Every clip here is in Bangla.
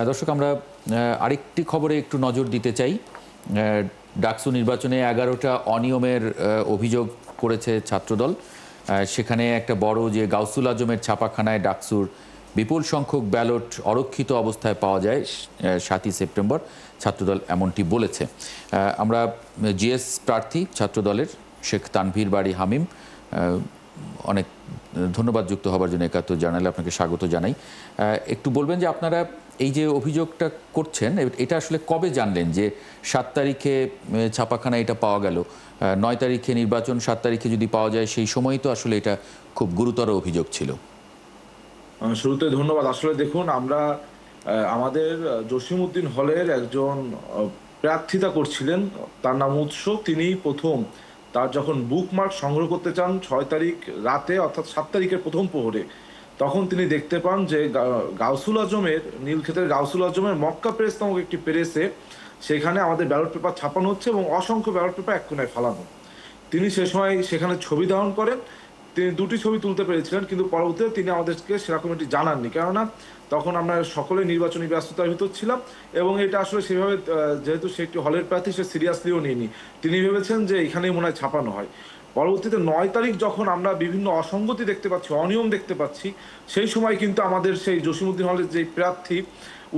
দর্শক, আমরা আরেকটি খবরে একটু নজর দিতে চাই। ডাকসু নির্বাচনে 11টা অনিয়মের অভিযোগ করেছে ছাত্রদল। সেখানে একটা বড় যে গাউসুল আজমের ছাপাখানায় ডাকসুর বিপুল সংখ্যক ব্যালট অরক্ষিত অবস্থায় পাওয়া যায় 7ই সেপ্টেম্বর, ছাত্রদল এমনটি বলেছে। আমরা জিএস প্রার্থী ছাত্রদলের শেখ তানভীর বাড়ি হামিম, অনেক ধন্যবাদ যুক্ত হবার জন্য 71 জার্নালে আপনাকে স্বাগত জানাই। একটু বলবেন যে আপনারা এই যে অভিযোগটা করছেন এটা আসলে কবে জানলেন যে 7 তারিখে ছাপাখানা এটা পাওয়া গেল, 9 তারিখে নির্বাচন, 7 তারিখে যদি পাওয়া যায় সেই সময়ই তো আসলে এটা খুব গুরুতর অভিযোগ ছিল। শুরুতে ধন্যবাদ। আসলে দেখুন, আমরা আমাদের জসিমউদ্দিন হলের একজন প্রার্থিতা করছিলেন, তার নাম উৎস। তিনি প্রথম তার যখন বুকমার্ক সংগ্রহ করতে চান 6 তারিখ রাতে, অর্থাৎ 7 তারিখের প্রথম প্রহরে, তখন তিনি দেখতে পান যে গাউসুল আজমের, নীলক্ষেতের গাউসুল আজমের মক্কা প্রেস নামক একটি প্রেসে সেখানে আমাদের ব্যালট পেপার ছাপানো হচ্ছে এবং অসংখ্য ব্যালট পেপার এক কোণায় ফালানো। তিনি সে সময় সেখানে ছবি ধারণ করেন। তিনি দুটি ছবি তুলতে পেরেছিলেন, কিন্তু পরবর্তীতে তিনি আমাদেরকে সেরকম একটি জানাননি, কেননা তখন আমরা সকলে নির্বাচনী ব্যস্ততার ভিতর ছিলাম এবং এটা আসলে সেভাবে, যেহেতু সে একটি হলের প্রার্থী, সে সিরিয়াসলিও নিইনি। তিনি ভেবেছেন যে এখানেই মনে হয় ছাপানো হয়। পরবর্তীতে 9 তারিখ যখন আমরা বিভিন্ন অসঙ্গতি দেখতে পাচ্ছি, অনিয়ম দেখতে পাচ্ছি, সেই সময় কিন্তু আমাদের সেই জসিমউদ্দিন হলের যে প্রার্থী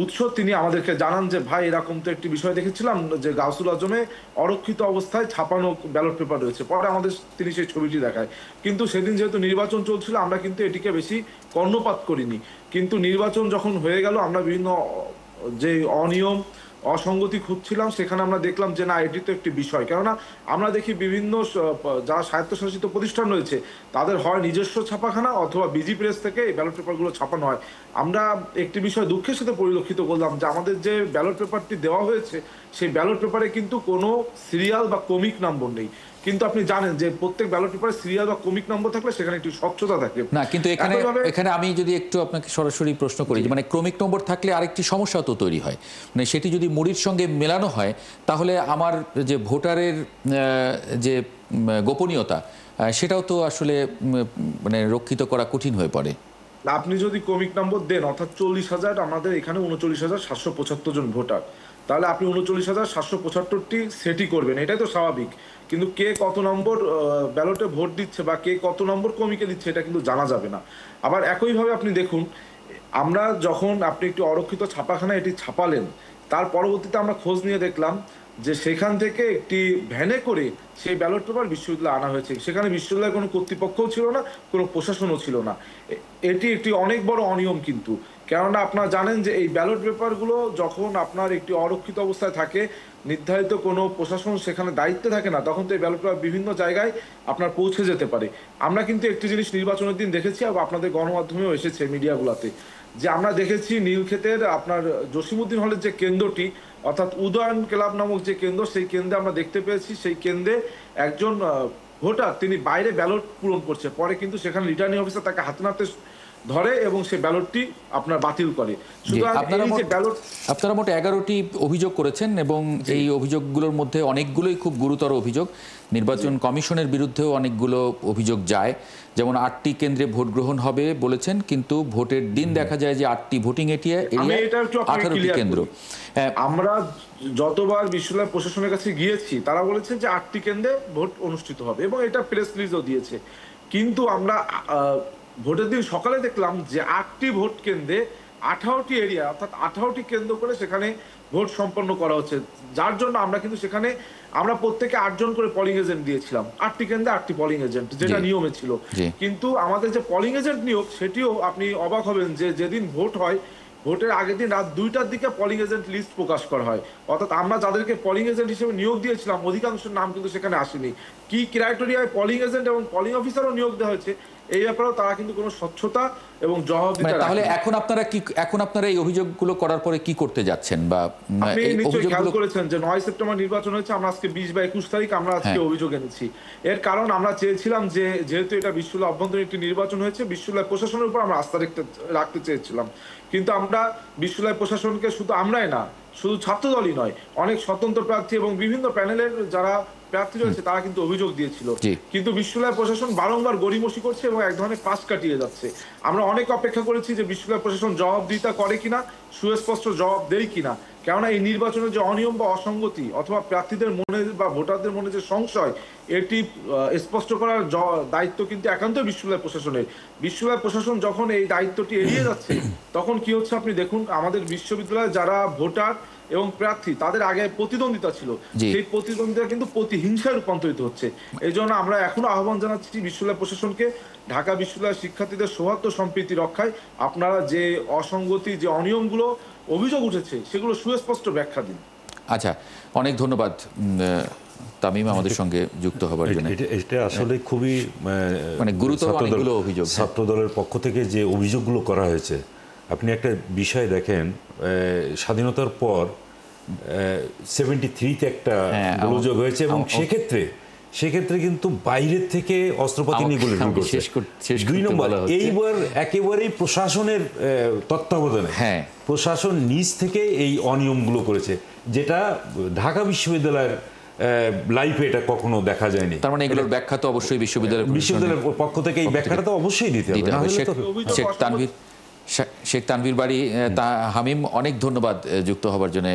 উৎস, তিনি আমাদেরকে জানান যে ভাই, এরকম তো একটি বিষয় দেখেছিলাম যে গাউসুল আজমে অরক্ষিত অবস্থায় ছাপানো ব্যালট পেপার রয়েছে। পরে আমাদের তিনি সেই ছবিটি দেখায়। কিন্তু সেদিন যেহেতু নির্বাচন চলছিল, আমরা কিন্তু এটিকে বেশি কর্ণপাত করিনি। কিন্তু নির্বাচন যখন হয়ে গেল, আমরা বিভিন্ন যে অনিয়ম অসঙ্গতি খুঁজছিলাম, সেখানে আমরা দেখলাম যে না, এটি তো একটি বিষয়। কেননা আমরা দেখি বিভিন্ন যারা স্বায়ত্তশাসিত প্রতিষ্ঠান রয়েছে, তাদের হয় নিজস্ব ছাপাখানা অথবা বিজি প্রেস থেকে এই ব্যালট পেপারগুলো ছাপানো হয়। আমরা একটি বিষয় দুঃখের সাথে পরিলক্ষিত করলাম যে আমাদের যে ব্যালট পেপারটি দেওয়া হয়েছে, সেই ব্যালট পেপারে কিন্তু কোনো সিরিয়াল বা ক্রমিক নম্বর নেই। কিন্তু আপনি জানেন যে প্রত্যেক ব্যালট পেপারে সিরিয়াল বা ক্রমিক নম্বর থাকলে সেখানে একটু স্বচ্ছতা থাকে না, কিন্তু এখানে আমি যদি একটু আপনাকে সরাসরি প্রশ্ন করি, মানে ক্রমিক নম্বর থাকলে আরেকটি সমস্যা তো তৈরি হয়, মানে সেটি যদি মুড়ির সঙ্গে মেলানো হয়, তাহলে আমার যে ভোটারের যে গোপনীয়তা, সেটাও তো আসলে মানে রক্ষিত করা কঠিন হয়ে পড়ে। আপনি যদি ক্রমিক নম্বর দেন, অর্থাৎ 40,000, আমাদের এখানে 39,775 জন ভোটার, তাহলে আপনি 39,775টি সেটই করবেন, এটাই তো স্বাভাবিক। কিন্তু কে কত নম্বর ব্যালটে ভোট দিচ্ছে বা কে কত নম্বর ক্রমিকে দিচ্ছে, এটা কিন্তু জানা যাবে না। আবার একইভাবে আপনি দেখুন, আমরা যখন আপনি একটি অরক্ষিত ছাপাখানায় এটি ছাপালেন, তার পরবর্তীতে আমরা খোঁজ নিয়ে দেখলাম যে সেখান থেকে একটি ভ্যানে করে সেই ব্যালট পেপার বিশ্ববিদ্যালয়ে আনা হয়েছে। সেখানে বিশ্ববিদ্যালয়ের কোনো কর্তৃপক্ষও ছিল না, কোনো প্রশাসনও ছিল না। এটি একটি অনেক বড় অনিয়ম কিন্তু। কেননা আপনারা জানেন যে এই ব্যালট পেপারগুলো যখন আপনার একটি অরক্ষিত অবস্থায় থাকে, নির্ধারিত কোনো প্রশাসন সেখানে দায়িত্বে থাকে না, তখন তো এই ব্যালট পেপার বিভিন্ন জায়গায় আপনার পৌঁছে যেতে পারে। আমরা কিন্তু একটি জিনিস নির্বাচনের দিন দেখেছি, এবং আপনাদের গণমাধ্যমেও এসেছে, মিডিয়াগুলোতে, যে আমরা দেখেছি নীলক্ষেতের আপনার জসিমউদ্দিন হলের যে কেন্দ্রটি, অর্থাৎ উদয়ন ক্লাব নামক যে কেন্দ্র, সেই কেন্দ্রে আমরা দেখতে পেয়েছি সেই কেন্দ্রে একজন ভোটার তিনি বাইরে ব্যালট পূরণ করছে। পরে কিন্তু সেখানে রিটার্নিং অফিসার তাকে হাতে নাতে ধরে এবং সেই ব্যালটটি আপনার বাতিল করে। আপনারা মোট 11টি অভিযোগ করেছেন এবং এই অভিযোগগুলোর মধ্যে অনেকগুলোই খুব গুরুতর অভিযোগ। নির্বাচন কমিশনের বিরুদ্ধেও অনেকগুলো অভিযোগ যায়। যেমন 8টি কেন্দ্রে ভোট গ্রহণ হবে বলেছেন, কিন্তু ভোটের দিন দেখা যায় যে 8টি ভোটিং এরিয়া 18টি কেন্দ্র। আমরা যতবার বিশ্ববিদ্যালয় প্রশাসনের কাছে গিয়েছি, তারা বলেছে যে 8টি কেন্দ্রে ভোট অনুষ্ঠিত হবে এবং এটা প্রেস রিলিজও দিয়েছে। কিন্তু আমরা ভোটের দিন সকালে দেখলাম যে 8টি ভোট কেন্দ্রে 18টি এরিয়া, অর্থাৎ 18টি কেন্দ্র করে সেখানে ভোট সম্পন্ন করা হচ্ছে। যার জন্য আমরা কিন্তু সেখানে আমরা প্রত্যেকে 8 জন করে পলিং এজেন্ট দিয়েছিলাম। 8টি কেন্দ্রে 8টি পলিং এজেন্ট, যেটা নিয়মে ছিল। কিন্তু আমাদের যে পলিং এজেন্ট নিয়োগ, সেটিও আপনি অবাক হবেন যে যেদিন ভোট হয়, ভোটের আগের দিন রাত 2টার দিকে পলিং এজেন্ট লিস্ট প্রকাশ করা হয়। অর্থাৎ আমরা যাদেরকে পলিং এজেন্ট হিসেবে নিয়োগ দিয়েছিলাম, অধিকাংশের নাম কিন্তু সেখানে আসেনি। কি ক্রাইটেরিয়ায় পলিং এজেন্ট এবং পলিং অফিসারও নিয়োগ দেওয়া হয়েছে, এই ব্যাপারেও তারা কিন্তু কোনো স্বচ্ছতা এবং জবাবদিহিতা। তাহলে এখন আপনারা এই অভিযোগগুলো করার পরে কি করতে যাচ্ছেন? বা আপনি নিশ্চয়ই খেয়াল করেছেন যে 9 সেপ্টেম্বর নির্বাচন হয়েছে, আমরা আজকে 20 বা 21 তারিখ আমরা আজকে অভিযোগ এনেছি। এর কারণ আমরা চেয়েছিলাম যে যেহেতু এটা বিশ্ববিদ্যালয় অভ্যন্তরীণ একটি নির্বাচন হয়েছে, বিশ্ববিদ্যালয় প্রশাসনের উপর আমরা আস্থা রাখতে চেয়েছিলাম। কিন্তু আমরা বিশ্ববিদ্যালয় প্রশাসনকে, শুধু আমরাই না, শুধু ছাত্রদলই নয়, অনেক স্বতন্ত্র প্রার্থী এবং বিভিন্ন প্যানেলের যারা প্রার্থী রয়েছে তারা কিন্তু অভিযোগ দিয়েছিল, জি। কিন্তু বিশ্ববিদ্যালয় প্রশাসন বারংবার গড়িমসি করছে এবং এক ধরনের পাশ কাটিয়ে যাচ্ছে। আমরা অনেক অপেক্ষা করেছি যে বিশ্ববিদ্যালয় প্রশাসন জবাবদিহিতা করে কিনা, সুস্পষ্ট জবাব দেয় কিনা, কেননা এই নির্বাচনের যে অনিয়ম বা অসঙ্গতি অথবা প্রার্থীদের মনে বা ভোটারদের মনে যে সংশয়, এটি স্পষ্ট করার দায়িত্ব কিন্তু একান্ত বিশ্ববিদ্যালয় প্রশাসনের। বিশ্ববিদ্যালয় প্রশাসন যখন এই দায়িত্বটি এড়িয়ে যাচ্ছে, তখন কি হচ্ছে আপনি দেখুন, আমাদের বিশ্ববিদ্যালয়ে যারা ভোটার এবং প্রার্থী তাদের আগে প্রতিদ্বন্দ্বিতা ছিল, জি। সেই প্রতিদ্বন্দ্বিতা কিন্তু প্রতিহিংসায় রূপান্তরিত হচ্ছে। এই জন্য আমরা এখনো আহ্বান জানাচ্ছি বিশ্ববিদ্যালয় প্রশাসনকে, ঢাকা বিশ্ববিদ্যালয়ের শিক্ষার্থীদের সৌহার্দ্য সম্প্রীতি রক্ষায় আপনারা যে অসঙ্গতি, যে অনিয়মগুলো অভিযোগ উঠেছে, সেগুলো সুস্পষ্ট ব্যাখ্যা দিন। আচ্ছা, অনেক ধন্যবাদ তামিম আমাদের সঙ্গে যুক্ত হবার জন্য। এটা আসলে খুবই মানে গুরুতর অনেকগুলো অভিযোগ। ছাত্র দলের পক্ষ থেকে যে অভিযোগগুলো করা হয়েছে, আপনি একটা বিষয় দেখেন, স্বাধীনতার পর 73-তে একটা গোলযোগ হয়েছে এবং সেক্ষেত্রে কিন্তু বাইরের থেকে অস্ত্রপাতি নিয়ে গুলি করছে। 2 নম্বর, এইবার একেবারেই প্রশাসনের তত্ত্বাবধানে প্রশাসন নিজ থেকে এই অনিয়মগুলো করেছে, যেটা ঢাকা বিশ্ববিদ্যালয়ের লাইফে এটা কখনো দেখা যায়নি। তার মানে এগুলোর ব্যাখ্যা তো অবশ্যই বিশ্ববিদ্যালয়ের পক্ষ থেকে এই ব্যাখ্যাটা তো অবশ্যই দিতে হবে। শেখ তানভীর বাড়ি, হামিম, অনেক ধন্যবাদ যুক্ত হবার জন্য।